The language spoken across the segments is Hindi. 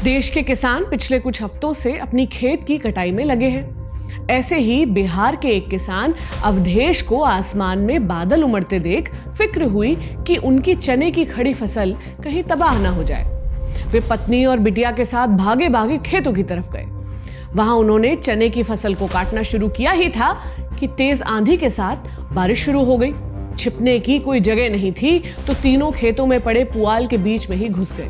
देश के किसान पिछले कुछ हफ्तों से अपनी खेत की कटाई में लगे हैं। ऐसे ही बिहार के एक किसान अवधेश को आसमान में बादल उमड़ते देख फिक्र हुई कि उनकी चने की खड़ी फसल कहीं तबाह ना हो जाए। वे पत्नी और बिटिया के साथ भागे भागे खेतों की तरफ गए। वहां उन्होंने चने की फसल को काटना शुरू किया ही था कि तेज आंधी के साथ बारिश शुरू हो गई। छिपने की कोई जगह नहीं थी तो तीनों खेतों में पड़े पुआल के बीच में ही घुस गए,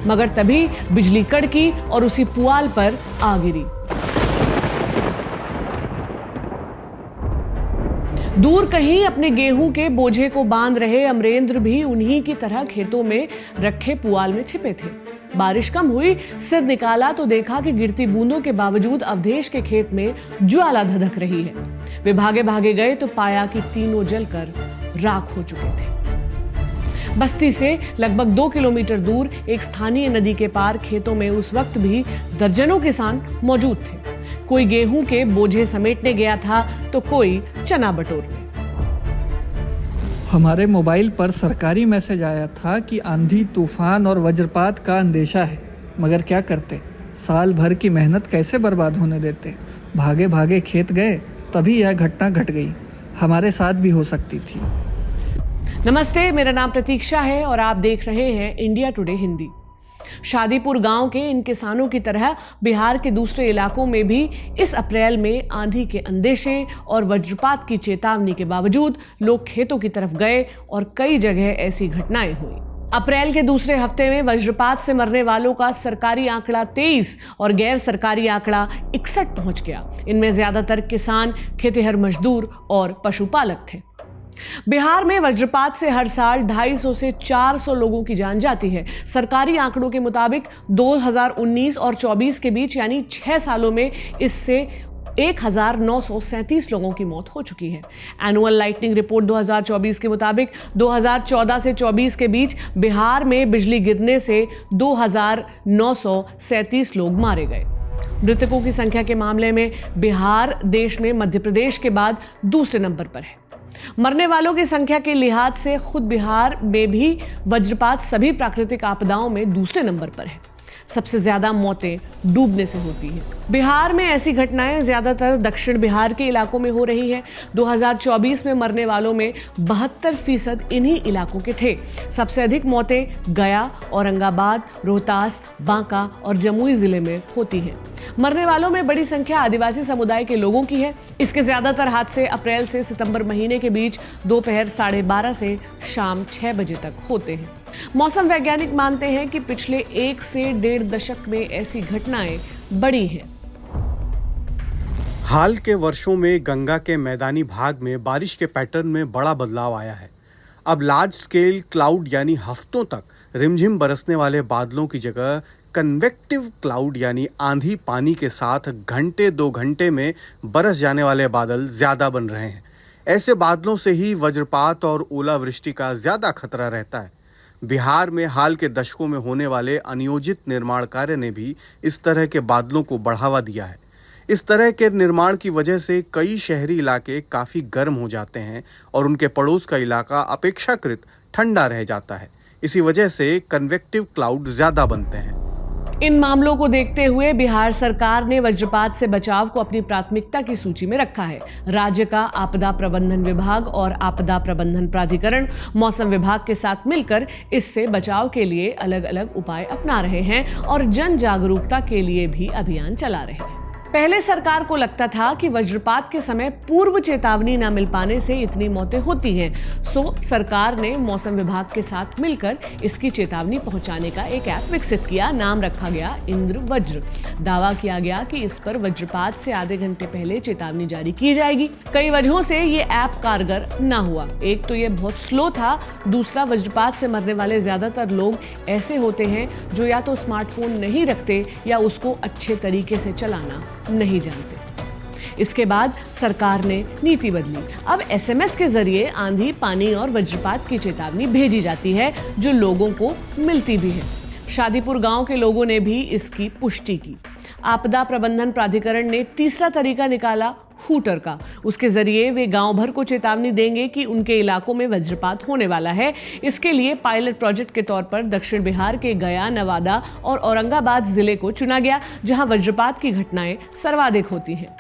मगर तभी बिजली कड़की और उसी पुआल पर आ गिरी। दूर कहीं अपने गेहूं के बोझे को बांध रहे अमरेंद्र भी उन्हीं की तरह खेतों में रखे पुआल में छिपे थे। बारिश कम हुई, सिर निकाला तो देखा कि गिरती बूंदों के बावजूद अवधेश के खेत में ज्वाला धधक रही है। वे भागे भागे गए तो पाया कि तीनों जलकर राख हो चुके थे। बस्ती से लगभग 2 किलोमीटर दूर एक स्थानीय नदी के पार खेतों में उस वक्त भी दर्जनों किसान मौजूद थे। कोई गेहूं के बोझे समेटने गया था तो कोई चना बटोरने। हमारे मोबाइल पर सरकारी मैसेज आया था कि आंधी, तूफान और वज्रपात का अंदेशा है, मगर क्या करते, साल भर की मेहनत कैसे बर्बाद होने देते। भागे भागे खेत गए, तभी यह घटना घट गई। हमारे साथ भी हो सकती थी। नमस्ते, मेरा नाम प्रतीक्षा है और आप देख रहे हैं इंडिया टुडे हिंदी। शादीपुर गांव के इन किसानों की तरह बिहार के दूसरे इलाकों में भी इस अप्रैल में आंधी के अंदेशे और वज्रपात की चेतावनी के बावजूद लोग खेतों की तरफ गए और कई जगह ऐसी घटनाएं हुई। अप्रैल के दूसरे हफ्ते में वज्रपात से मरने वालों का सरकारी आंकड़ा 23 और गैर सरकारी आंकड़ा 61 पहुंच गया। इनमें ज्यादातर किसान, खेतिहर मजदूर और पशुपालक थे। बिहार में वज्रपात से हर साल 250 से 400 लोगों की जान जाती है। सरकारी आंकड़ों के मुताबिक 2019 और 24 के बीच यानी 6 सालों में इससे 1937 लोगों की मौत हो चुकी है। एनुअल लाइटनिंग रिपोर्ट 2024 के मुताबिक 2014 से 24 के बीच बिहार में बिजली गिरने से 2937 लोग मारे गए। मृतकों की संख्या के मामले में बिहार देश में मध्य प्रदेश के बाद दूसरे नंबर पर है। मरने वालों की संख्या के लिहाज से खुद बिहार में भी वज्रपात सभी प्राकृतिक आपदाओं में दूसरे नंबर पर है। सबसे ज्यादा मौतें डूबने से होती हैं। बिहार में ऐसी घटनाएं ज्यादातर दक्षिण बिहार के इलाकों में हो रही हैं। 2024 में मरने वालों में 72% इन्हीं इलाकों के थे। सबसे अधिक मौतें गया, औरंगाबाद, रोहतास, बांका और जमुई जिले में होती हैं। मरने वालों में बड़ी संख्या आदिवासी समुदाय के लोगों की है। इसके ज्यादातर हादसे अप्रैल से सितंबर महीने के बीच दोपहर 12:30 से शाम 6 बजे तक होते हैं। मौसम वैज्ञानिक मानते हैं कि पिछले 1 से 1.5 दशक में ऐसी घटनाएं बढ़ी हैं। हाल के वर्षों में गंगा के मैदानी भाग में बारिश के पैटर्न में बड़ा बदलाव आया है। अब लार्ज स्केल क्लाउड यानी हफ्तों तक रिमझिम बरसने वाले बादलों की जगह कन्वेक्टिव क्लाउड यानी आंधी पानी के साथ घंटे 2 घंटे में बरस जाने वाले बादल ज्यादा बन रहे हैं। ऐसे बादलों से ही वज्रपात और ओलावृष्टि का ज्यादा खतरा रहता है। बिहार में हाल के दशकों में होने वाले अनियोजित निर्माण कार्य ने भी इस तरह के बादलों को बढ़ावा दिया है। इस तरह के निर्माण की वजह से कई शहरी इलाके काफ़ी गर्म हो जाते हैं और उनके पड़ोस का इलाका अपेक्षाकृत ठंडा रह जाता है। इसी वजह से कन्वेक्टिव क्लाउड ज़्यादा बनते हैं। इन मामलों को देखते हुए बिहार सरकार ने वज्रपात से बचाव को अपनी प्राथमिकता की सूची में रखा है। राज्य का आपदा प्रबंधन विभाग और आपदा प्रबंधन प्राधिकरण मौसम विभाग के साथ मिलकर इससे बचाव के लिए अलग अलग उपाय अपना रहे हैं और जन जागरूकता के लिए भी अभियान चला रहे हैं। पहले सरकार को लगता था कि वज्रपात के समय पूर्व चेतावनी न मिल पाने से इतनी मौतें होती हैं, सो सरकार ने मौसम विभाग के साथ मिलकर इसकी चेतावनी पहुंचाने का एक ऐप विकसित किया। नाम रखा गया इंद्र वज्र। दावा किया गया कि इस पर वज्रपात से आधे घंटे पहले चेतावनी जारी की जाएगी। कई वजहों से ये ऐप कारगर न हुआ। एक तो ये बहुत स्लो था, दूसरा वज्रपात से मरने वाले ज्यादातर लोग ऐसे होते हैं जो या तो स्मार्टफोन नहीं रखते या उसको अच्छे तरीके से चलाना नहीं जानते। इसके बाद सरकार ने नीति बदली। अब SMS के जरिए आंधी, पानी और वज्रपात की चेतावनी भेजी जाती है जो लोगों को मिलती भी है। शादीपुर गांव के लोगों ने भी इसकी पुष्टि की। आपदा प्रबंधन प्राधिकरण ने तीसरा तरीका निकाला, हूटर का। उसके जरिए वे गांव भर को चेतावनी देंगे कि उनके इलाकों में वज्रपात होने वाला है। इसके लिए पायलट प्रोजेक्ट के तौर पर दक्षिण बिहार के गया, नवादा और औरंगाबाद जिले को चुना गया, जहां वज्रपात की घटनाएं सर्वाधिक होती हैं।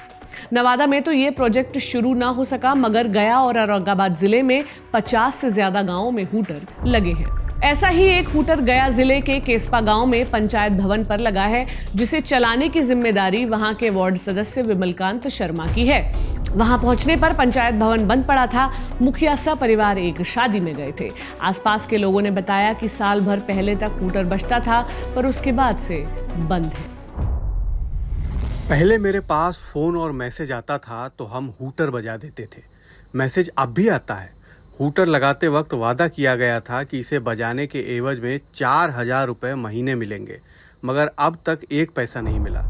नवादा में तो ये प्रोजेक्ट शुरू ना हो सका, मगर गया और औरंगाबाद जिले में 50 से ज्यादा गांवों में हूटर लगे हैं। ऐसा ही एक हूटर गया जिले के केसपा गांव में पंचायत भवन पर लगा है, जिसे चलाने की जिम्मेदारी वहां के वार्ड सदस्य विमलकांत शर्मा की है। वहां पहुंचने पर पंचायत भवन बंद पड़ा था। मुखिया सपरिवार एक शादी में गए थे। आसपास के लोगों ने बताया कि साल भर पहले तक हूटर बजता था, पर उसके बाद से बंद है। पहले मेरे पास फ़ोन और मैसेज आता था तो हम हूटर बजा देते थे। मैसेज अब भी आता है। हूटर लगाते वक्त वादा किया गया था कि इसे बजाने के एवज में 4,000 रुपये महीने मिलेंगे, मगर अब तक एक पैसा नहीं मिला।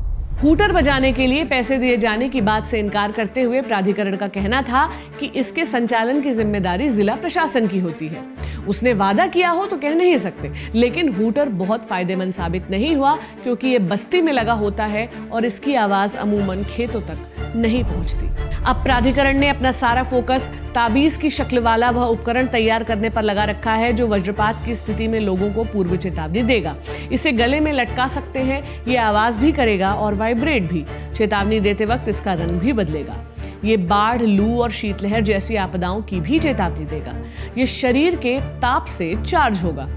हूटर बजाने के लिए पैसे दिए जाने की बात से इनकार करते हुए प्राधिकरण का कहना था कि इसके संचालन की जिम्मेदारी जिला प्रशासन की होती है। उसने वादा किया हो तो कह नहीं सकते, लेकिन हूटर बहुत फायदेमंद साबित नहीं हुआ, क्योंकि ये बस्ती में लगा होता है और इसकी आवाज अमूमन खेतों तक नहीं पहुंचती। अब प्राधिकरण ने अपना सारा फोकस ताबीज की शक्ल वाला वह उपकरण तैयार करने पर लगा रखा है, जो वज्रपात की स्थिति में लोगों को पूर्व चेतावनी देगा। इसे गले में लटका सकते हैं, ये आवाज भी करेगा और वाइब्रेट भी। चेतावनी देते वक्त इसका रंग भी बदलेगा। ये बाढ़, लू और शीतलहर जैसी आपदाओं की भी चेतावनी देगा। ये शरीर के ताप से चार्ज होगा।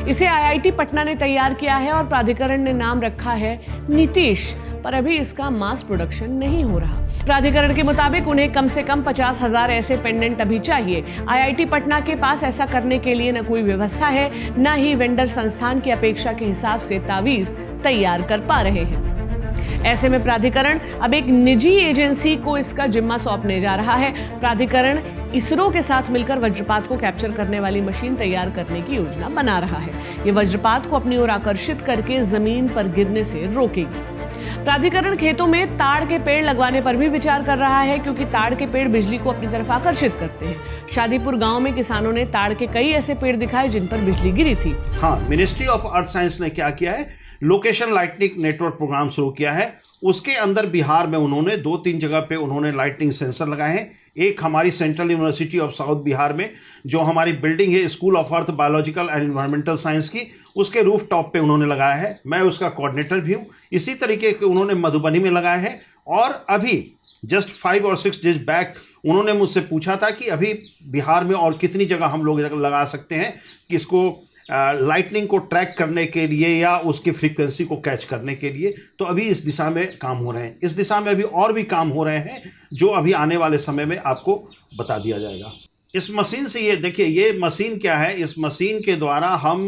इसे आईआईटी पटना ने तैयार किया है और प्राधिकरण ने नाम रखा है नीतीश, पर अभी इसका मास प्रोडक्शन नहीं हो रहा। प्राधिकरण के मुताबिक उन्हें कम से कम 50,000 ऐसे पेंडेंट अभी चाहिए। आईआईटी पटना के पास ऐसा करने के लिए न कोई व्यवस्था है, न ही वेंडर संस्थान की अपेक्षा के हिसाब से तावीज तैयार कर पा रहे हैं। ऐसे में प्राधिकरण अब एक निजी एजेंसी को इसका जिम्मा सौंपने जा रहा है। प्राधिकरण इसरो के साथ मिलकर वज्रपात को कैप्चर करने वाली मशीन तैयार करने की योजना बना रहा है। ये वज्रपात को अपनी ओर आकर्षित करके जमीन पर गिरने से रोकेगी। प्राधिकरण खेतों में ताड़ के पेड़ लगवाने पर भी विचार कर रहा है, क्योंकि ताड़ के पेड़ बिजली को अपनी तरफ आकर्षित करते हैं। शादीपुर गांव में किसानों ने ताड़ के कई ऐसे पेड़ दिखाए जिन पर बिजली गिरी थी। हाँ, मिनिस्ट्री ऑफ अर्थ साइंस ने क्या किया है, लोकेशन लाइटनिंग नेटवर्क प्रोग्राम शुरू किया है। उसके अंदर बिहार में उन्होंने 2-3 जगह पे उन्होंने लाइटनिंग सेंसर लगाए हैं। एक हमारी central university of south Bihar में जो हमारी बिल्डिंग है school of earth, biological and environmental science की, उसके रूफ टॉप पे उन्होंने लगाया है। मैं उसका कोऑर्डिनेटर भी हूँ। इसी तरीके के उन्होंने मधुबनी में लगाया है। और अभी जस्ट 5 और 6 डेज बैक उन्होंने मुझसे पूछा था कि अभी बिहार में और कितनी जगह हम लोग लगा सकते हैं कि इसको लाइटनिंग को ट्रैक करने के लिए या उसकी फ्रीक्वेंसी को कैच करने के लिए। तो अभी इस दिशा में काम हो रहे हैं। इस दिशा में अभी और भी काम हो रहे हैं, जो अभी आने वाले समय में आपको बता दिया जाएगा। इस मशीन से ये देखिए, ये मशीन क्या है, इस मशीन के द्वारा हम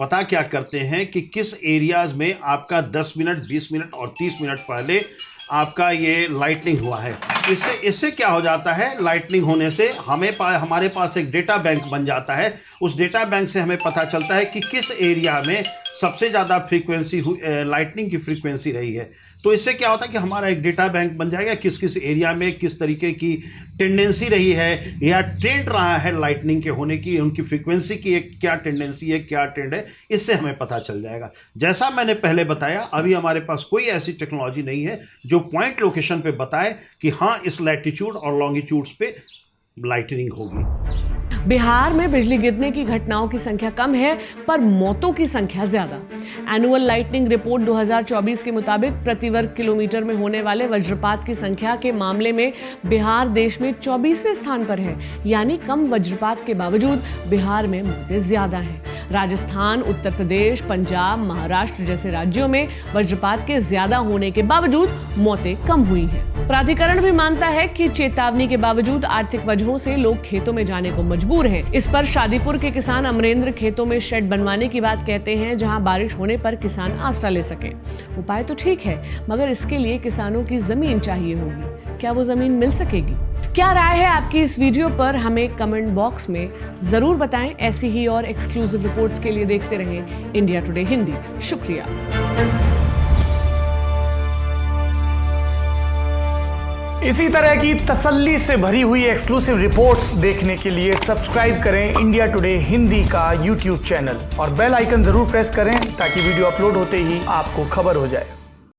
पता क्या करते हैं कि किस एरियाज में आपका 10 मिनट, 20 मिनट और 30 मिनट पहले आपका ये लाइटनिंग हुआ है। इससे क्या हो जाता है, लाइटनिंग होने से हमारे पास एक डेटा बैंक बन जाता है। उस डेटा बैंक से हमें पता चलता है कि किस एरिया में सबसे ज़्यादा फ्रीक्वेंसी लाइटनिंग की फ्रीक्वेंसी रही है। तो इससे क्या होता है कि हमारा एक डेटा बैंक बन जाएगा, किस किस एरिया में किस तरीके की टेंडेंसी रही है या ट्रेंड रहा है लाइटनिंग के होने की, उनकी फ्रीक्वेंसी की एक क्या टेंडेंसी है, क्या ट्रेंड है, इससे हमें पता चल जाएगा। जैसा मैंने पहले बताया, अभी हमारे पास कोई ऐसी टेक्नोलॉजी नहीं है जो पॉइंट लोकेशन पे बताए कि हाँ इस लैटिट्यूड और लॉन्गिट्यूड्स पे लाइटनिंग होगी। बिहार में बिजली गिरने की घटनाओं की संख्या कम है, पर मौतों की संख्या ज्यादा। एनुअल लाइटनिंग रिपोर्ट 2024 के मुताबिक प्रति वर्ग किलोमीटर में होने वाले वज्रपात की संख्या के मामले में बिहार देश में 24वें स्थान पर है। यानी कम वज्रपात के बावजूद बिहार में मौतें ज्यादा हैं। राजस्थान, उत्तर प्रदेश, पंजाब, महाराष्ट्र जैसे राज्यों में वज्रपात के ज्यादा होने के बावजूद मौतें कम हुई हैं। प्राधिकरण भी मानता है कि चेतावनी के बावजूद आर्थिक वजहों से लोग खेतों में जाने को मजबूर हैं। इस पर शादीपुर के किसान अमरेंद्र खेतों में शेड बनवाने की बात कहते हैं, जहां बारिश होने पर किसान आसरा ले सके। उपाय तो ठीक है, मगर इसके लिए किसानों की जमीन चाहिए होगी। क्या वो जमीन मिल सकेगी? क्या राय है आपकी इस वीडियो पर, हमें कमेंट बॉक्स में जरूर बताएं। ऐसी ही और एक्सक्लूसिव रिपोर्ट्स के लिए देखते रहें इंडिया टुडे हिंदी। शुक्रिया। इसी तरह की तसल्ली से भरी हुई एक्सक्लूसिव रिपोर्ट्स देखने के लिए सब्सक्राइब करें इंडिया टुडे हिंदी का YouTube चैनल और बेल आइकन जरूर प्रेस करें ताकि वीडियो अपलोड होते ही आपको खबर हो जाए।